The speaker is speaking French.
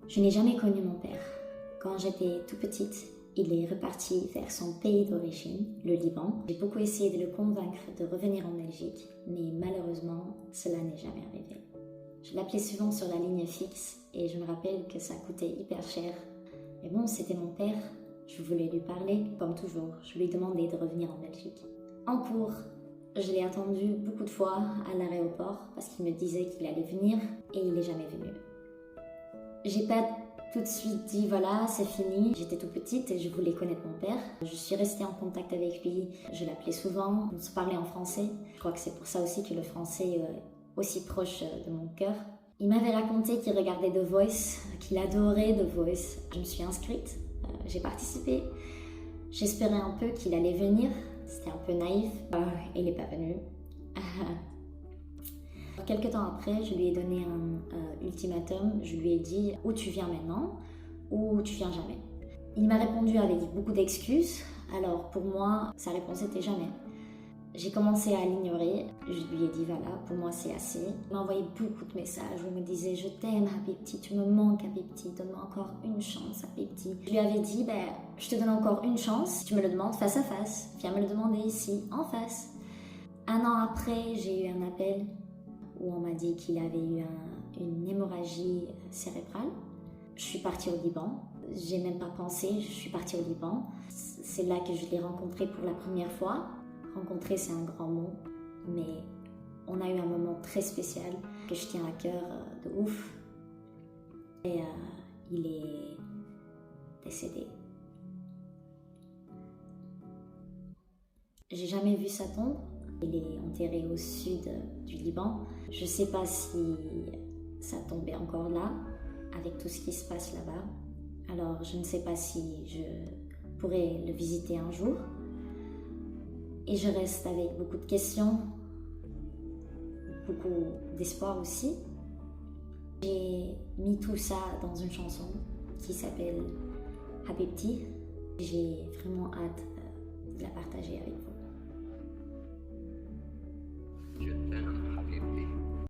Je n'ai jamais connu mon père. Quand j'étais tout petite, il est reparti vers son pays d'origine, le Liban. J'ai beaucoup essayé de le convaincre de revenir en Belgique, mais malheureusement, cela n'est jamais arrivé. Je l'appelais souvent sur la ligne fixe et je me rappelle que ça coûtait hyper cher. Mais bon, c'était mon père, je voulais lui parler, comme toujours. Je lui demandais de revenir en Belgique. En cours, je l'ai attendu beaucoup de fois à l'aéroport parce qu'il me disait qu'il allait venir et il n'est jamais venu. J'ai pas tout de suite dit voilà, c'est fini. J'étais tout petite et je voulais connaître mon père. Je suis restée en contact avec lui. Je l'appelais souvent. On se parlait en français. Je crois que c'est pour ça aussi que le français est aussi proche de mon cœur. Il m'avait raconté qu'il regardait The Voice, qu'il adorait The Voice. Je me suis inscrite. J'ai participé. J'espérais un peu qu'il allait venir. C'était un peu naïf. Il n'est pas venu. Quelques temps après, je lui ai donné un ultimatum. Je lui ai dit ou tu viens maintenant ou tu viens jamais. Il m'a répondu avec beaucoup d'excuses. Alors pour moi, sa réponse était jamais. J'ai commencé à l'ignorer. Je lui ai dit voilà, pour moi c'est assez. Il m'a envoyé beaucoup de messages où il me disait je t'aime Habibti, tu me manques Habibti, donne-moi encore une chance Habibti. Je lui avais dit je te donne encore une chance, si tu me le demandes face à face. Viens me le demander ici, en face. Un an après, j'ai eu un appel où on m'a dit qu'il avait eu une hémorragie cérébrale. Je suis partie au Liban. J'ai même pas pensé, je suis partie au Liban. C'est là que je l'ai rencontré pour la première fois. Rencontrer, c'est un grand mot, mais on a eu un moment très spécial que je tiens à cœur de ouf. Et il est décédé. J'ai jamais vu sa tombe. Il est enterré au sud du Liban. Je ne sais pas si sa tombe est encore là, avec tout ce qui se passe là-bas. Alors, je ne sais pas si je pourrai le visiter un jour. Et je reste avec beaucoup de questions, beaucoup d'espoir aussi. J'ai mis tout ça dans une chanson qui s'appelle Habibti. J'ai vraiment hâte de la partager avec vous.